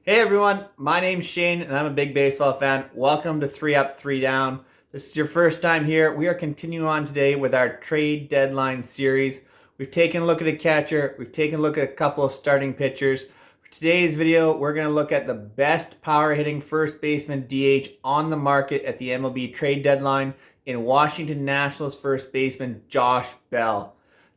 Hey everyone, my name's Shane and I'm a big baseball fan. Welcome to 3 Up, 3 Down. This is your first time here. We are continuing on today with our trade deadline series. We've taken a look at a catcher, we've taken a look at a couple of starting pitchers. For today's video, we're going to look at the best power hitting first baseman DH on the market at the MLB trade deadline in Washington Nationals first baseman Josh Bell.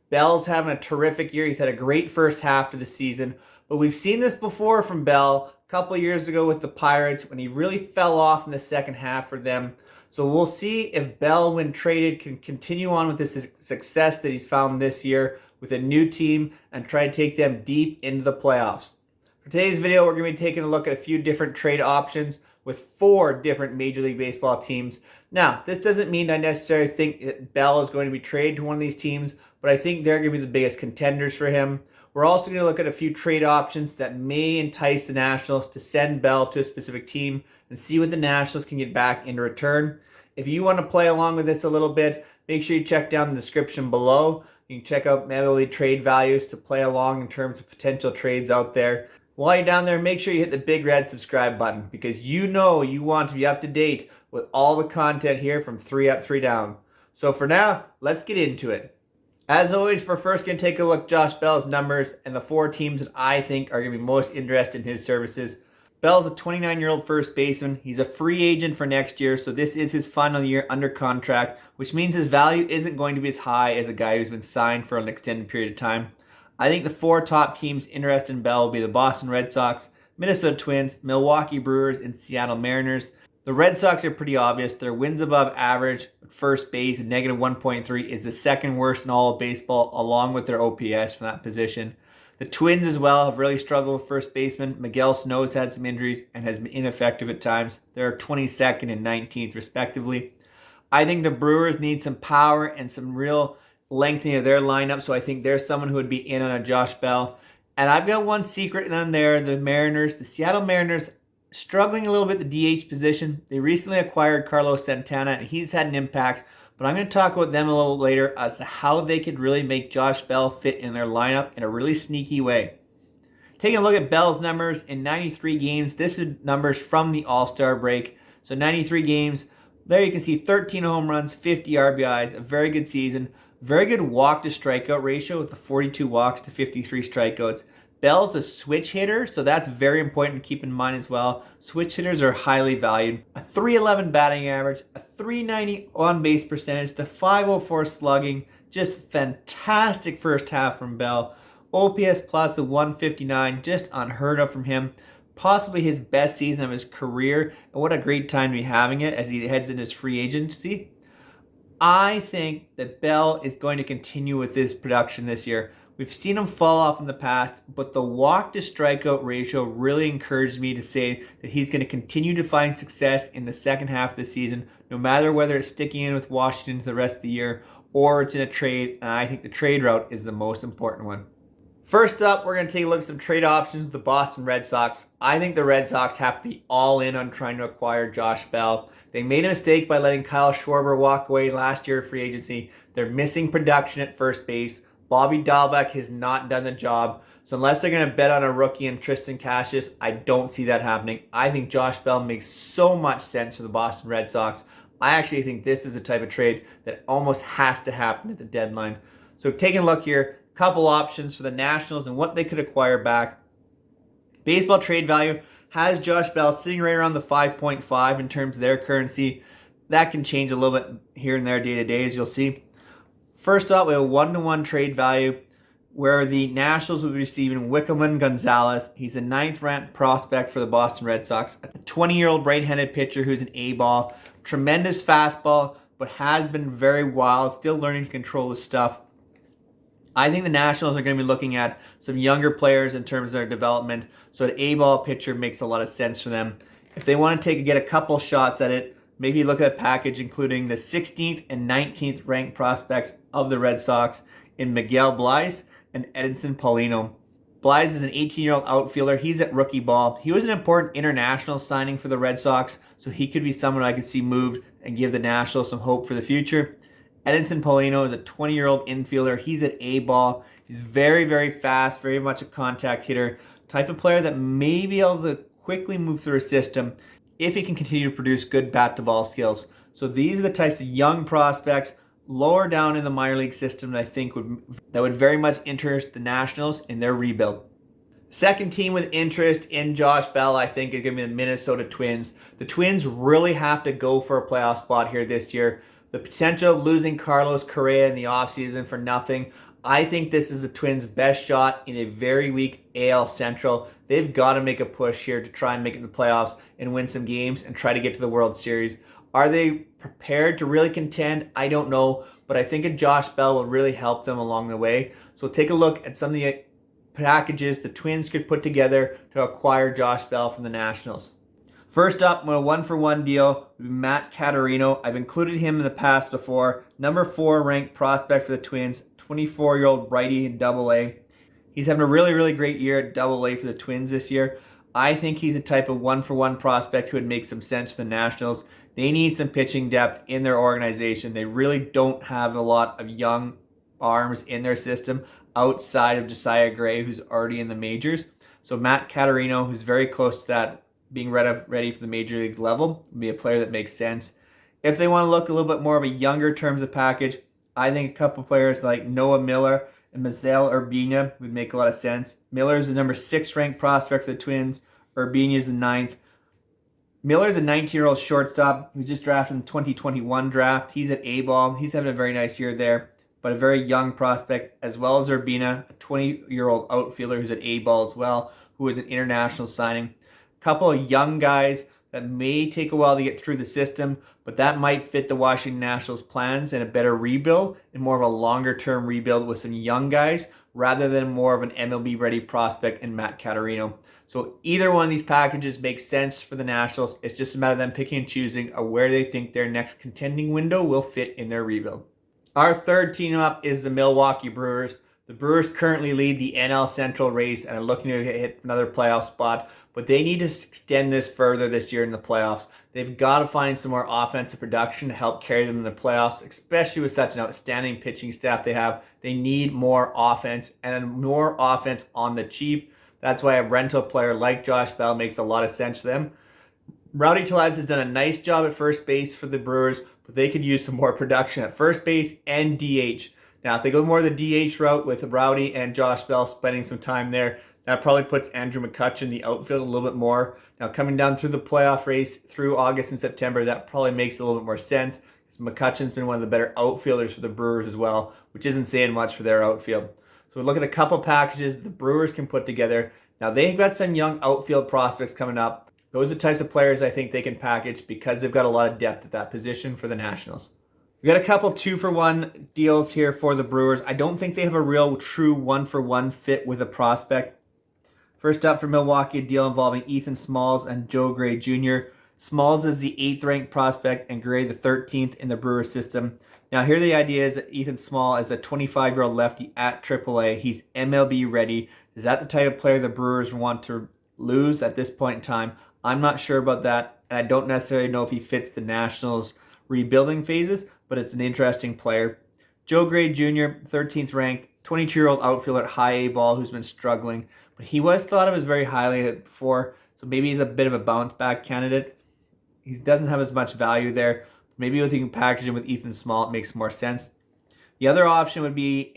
Bell's having a terrific year. He's had a great first half to the season, but we've seen this before from Bell a couple of years ago with the Pirates when he really fell off in the second half for them. So we'll see if Bell, when traded, can continue on with this success that he's found this year with a new team and try to take them deep into the playoffs. For today's video, we're going to be taking a look at a few different trade options with 4 different Major League Baseball teams. Now, this doesn't mean I necessarily think that Bell is going to be traded to one of these teams, but I think they're going to be the biggest contenders for him. We're also going to look at a few trade options that may entice the Nationals to send Bell to a specific team and see what the Nationals can get back in return. If you want to play along with this a little bit, make sure you check down the description below. You can check out MLB trade values to play along in terms of potential trades out there. While you're down there, make sure you hit the big red subscribe button because you know you want to be up to date with all the content here from 3 Up, 3 Down. So for now, let's get into it. As always, we're first going to take a look at Josh Bell's numbers and the 4 teams that I think are going to be most interested in his services. Bell's a 29-year-old first baseman. He's a free agent for next year, so this is his final year under contract, which means his value isn't going to be as high as a guy who's been signed for an extended period of time. I think the 4 top teams interested in Bell will be the Boston Red Sox, Minnesota Twins, Milwaukee Brewers, and Seattle Mariners. The Red Sox are pretty obvious. Their wins above average at first base at negative 1.3 is the second worst in all of baseball, along with their OPS from that position. The Twins as well have really struggled with first baseman. Miguel Sano's had some injuries and has been ineffective at times. They're 22nd and 19th respectively. I think the Brewers need some power and some real lengthening of their lineup, so I think there's someone who would be in on a Josh Bell. And I've got one secret on there, the Mariners. The Seattle Mariners struggling a little bit at the DH position. They recently acquired Carlos Santana, and he's had an impact. But I'm going to talk about them a little later as to how they could really make Josh Bell fit in their lineup in a really sneaky way. Taking a look at Bell's numbers in 93 games. This is numbers from the All-Star break. So 93 games. There you can see 13 home runs, 50 RBIs, a very good season. Very good walk to strikeout ratio with the 42 walks to 53 strikeouts. Bell's a switch hitter, so that's very important to keep in mind as well. Switch hitters are highly valued. A 311 batting average, a 390 on-base percentage, the 504 slugging. Just fantastic first half from Bell. OPS plus the 159, just unheard of from him. Possibly his best season of his career, and what a great time to be having it as he heads into his free agency. I think that Bell is going to continue with this production this year. We've seen him fall off in the past, but the walk to strikeout ratio really encouraged me to say that he's going to continue to find success in the second half of the season, no matter whether it's sticking in with Washington for the rest of the year or it's in a trade, and I think the trade route is the most important one. First up, we're going to take a look at some trade options with the Boston Red Sox. I think the Red Sox have to be all in on trying to acquire Josh Bell. They made a mistake by letting Kyle Schwarber walk away last year of free agency. They're missing production at first base. Bobby Dahlbeck has not done the job. So unless they're going to bet on a rookie and Tristan Casas, I don't see that happening. I think Josh Bell makes so much sense for the Boston Red Sox. I actually think this is the type of trade that almost has to happen at the deadline. So taking a look here, a couple options for the Nationals and what they could acquire back. Baseball trade value has Josh Bell sitting right around the 5.5 in terms of their currency. That can change a little bit here and there day to day, as you'll see. First up, we have a 1-to-1 trade value where the Nationals will be receiving Wickelman Gonzalez. He's a 9th-ranked prospect for the Boston Red Sox. A 20-year-old right-handed pitcher who's an A-ball. Tremendous fastball, but has been very wild. Still learning to control his stuff. I think the Nationals are going to be looking at some younger players in terms of their development. So an A-ball pitcher makes a lot of sense for them. If they want to get a couple shots at it, maybe look at a package including the 16th and 19th ranked prospects of the Red Sox in Miguel Bleis and Edinson Paulino. Bleis is an 18-year-old outfielder. He's at rookie ball. He was an important international signing for the Red Sox, so he could be someone I could see moved and give the Nationals some hope for the future. Edinson Paulino is a 20-year-old infielder. He's at A-ball. He's very, very fast, very much a contact hitter. Type of player that may be able to quickly move through a system if he can continue to produce good bat-to-ball skills. So these are the types of young prospects lower down in the minor league system that I think would very much interest the Nationals in their rebuild. Second team with interest in Josh Bell, I think, is going to be the Minnesota Twins. The Twins really have to go for a playoff spot here this year. The potential of losing Carlos Correa in the offseason for nothing. I think this is the Twins' best shot in a very weak AL Central. They've got to make a push here to try and make it in the playoffs and win some games and try to get to the World Series. Are they prepared to really contend? I don't know, but I think a Josh Bell will really help them along the way. So take a look at some of the packages the Twins could put together to acquire Josh Bell from the Nationals. First up, my 1-for-1 deal would be Matt Caterino. I've included him in the past before. Number 4 ranked prospect for the Twins, 24-year-old righty in Double-A. He's having a really, really great year at Double-A for the Twins this year. I think he's a type of 1-for-1 prospect who would make some sense to the Nationals. They need some pitching depth in their organization. They really don't have a lot of young arms in their system outside of Josiah Gray, who's already in the majors. So Matt Caterino, who's very close to that, being ready for the major league level, would be a player that makes sense. If they want to look a little bit more of a younger terms of package, I think a couple players like Noah Miller and Mazel Urbina would make a lot of sense. Miller is the number 6 ranked prospect for the Twins. Urbina is the 9th. Miller is a 19-year-old shortstop who just drafted in the 2021 draft. He's at A-ball. He's having a very nice year there, but a very young prospect, as well as Urbina, a 20-year-old outfielder who's at A-ball as well, who is an international signing. A couple of young guys that may take a while to get through the system, but that might fit the Washington Nationals' plans in a better rebuild and more of a longer-term rebuild with some young guys rather than more of an MLB-ready prospect in Matt Caterino. So either one of these packages makes sense for the Nationals. It's just a matter of them picking and choosing where they think their next contending window will fit in their rebuild. Our third team up is the Milwaukee Brewers. The Brewers currently lead the NL Central race and are looking to hit another playoff spot, but they need to extend this further this year in the playoffs. They've got to find some more offensive production to help carry them in the playoffs, especially with such an outstanding pitching staff they have. They need more offense and more offense on the cheap. That's why a rental player like Josh Bell makes a lot of sense for them. Rowdy Tellez has done a nice job at first base for the Brewers, but they could use some more production at first base and DH. Now, if they go more the DH route with Rowdy and Josh Bell spending some time there, that probably puts Andrew McCutchen in the outfield a little bit more. Now, coming down through the playoff race through August and September, that probably makes a little bit more sense, because McCutchen's been one of the better outfielders for the Brewers as well, which isn't saying much for their outfield. So look at a couple packages the Brewers can put together. Now, they've got some young outfield prospects coming up. Those are the types of players I think they can package because they've got a lot of depth at that position for the Nationals. We got a couple 2-for-1 deals here for the Brewers. I don't think they have a real true 1-for-1 fit with a prospect. First up for Milwaukee, a deal involving Ethan Smalls and Joe Gray Jr. Smalls is the 8th ranked prospect and Gray the 13th in the Brewers system. Now here the idea is that Ethan Small is a 25-year-old lefty at AAA. He's MLB ready. Is that the type of player the Brewers want to lose at this point in time? I'm not sure about that, and I don't necessarily know if he fits the Nationals' rebuilding phases, but it's an interesting player. Joe Gray Jr., 13th ranked, 22-year-old outfielder at high A ball who's been struggling, but he was thought of as very highly before, so maybe he's a bit of a bounce-back candidate. He doesn't have as much value there. Maybe if you can package him with Ethan Small, it makes more sense. The other option would be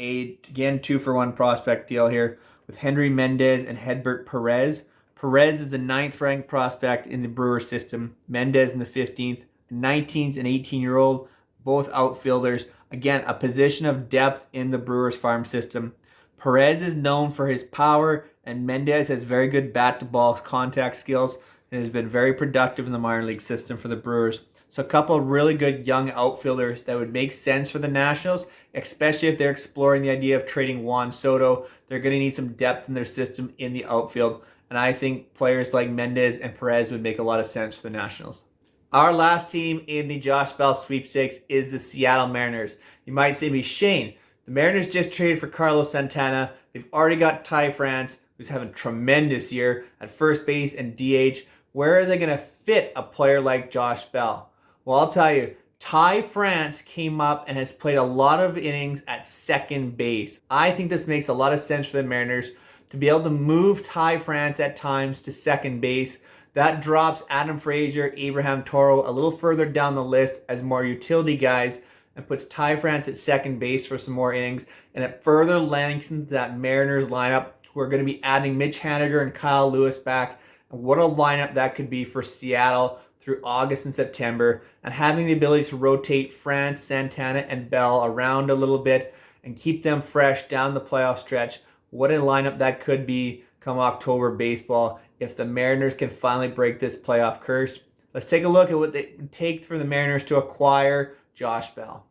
again 2-for-1 prospect deal here with Henry Mendez and Hedbert Perez. Perez is the 9th ranked prospect in the Brewer system. Mendez in the 15th. 19s and 18-year-old, both outfielders. Again, a position of depth in the Brewers farm system. Perez is known for his power, and Mendez has very good bat-to-ball contact skills and has been very productive in the minor league system for the Brewers. So a couple of really good young outfielders that would make sense for the Nationals, especially if they're exploring the idea of trading Juan Soto. They're going to need some depth in their system in the outfield. And I think players like Mendez and Perez would make a lot of sense for the Nationals. Our last team in the Josh Bell sweepstakes is the Seattle Mariners. You might say to me, Shane, the Mariners just traded for Carlos Santana. They've already got Ty France, who's having a tremendous year at first base and DH. Where are they going to fit a player like Josh Bell? Well, I'll tell you, Ty France came up and has played a lot of innings at second base. I think this makes a lot of sense for the Mariners to be able to move Ty France at times to second base. That drops Adam Frazier, Abraham Toro a little further down the list as more utility guys and puts Ty France at second base for some more innings. And it further lengthens that Mariners lineup, who are going to be adding Mitch Haniger and Kyle Lewis back. And what a lineup that could be for Seattle through August and September. And having the ability to rotate France, Santana, and Bell around a little bit and keep them fresh down the playoff stretch. What a lineup that could be come October baseball if the Mariners can finally break this playoff curse. Let's take a look at what it would take for the Mariners to acquire Josh Bell.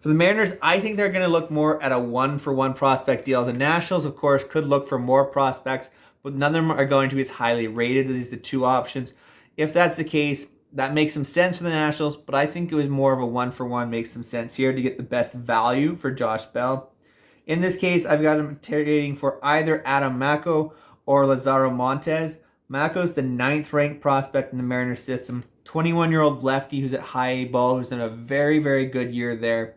For the Mariners, I think they're going to look more at a one-for-one prospect deal. The Nationals, of course, could look for more prospects, but none of them are going to be as highly rated as these are the two options. If that's the case, that makes some sense for the Nationals, but I think it was more of a one-for-one makes some sense here to get the best value for Josh Bell. In this case, I've got him trading for either Adam Macko or Lazaro Montes. Macko's the 9th ranked prospect in the Mariners system. 21-year-old lefty who's at high A ball, who's in a very, very good year there.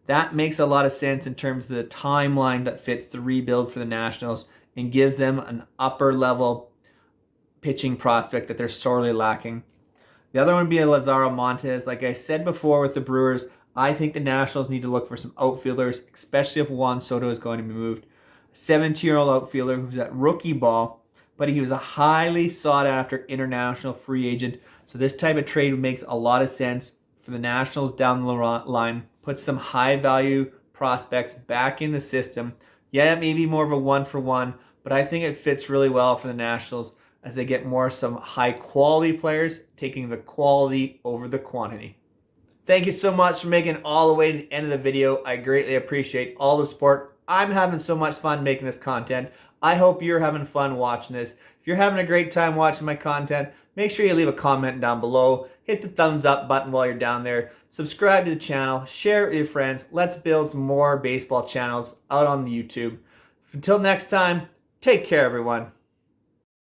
That makes a lot of sense in terms of the timeline that fits the rebuild for the Nationals and gives them an upper level pitching prospect that they're sorely lacking. The other one would be a Lazaro Montes. Like I said before with the Brewers, I think the Nationals need to look for some outfielders, especially if Juan Soto is going to be moved. A 17-year-old outfielder who's at rookie ball, but he was a highly sought-after international free agent. So this type of trade makes a lot of sense for the Nationals down the line. Put some high-value prospects back in the system. Yeah, it may be more of a one-for-one, but I think it fits really well for the Nationals as they get more some high-quality players, taking the quality over the quantity. Thank you so much for making it all the way to the end of the video. I greatly appreciate all the support. I'm having so much fun making this content. I hope you're having fun watching this. If you're having a great time watching my content, make sure you leave a comment down below. Hit the thumbs up button while you're down there. Subscribe to the channel. Share it with your friends. Let's build some more baseball channels out on the YouTube. Until next time, take care, everyone.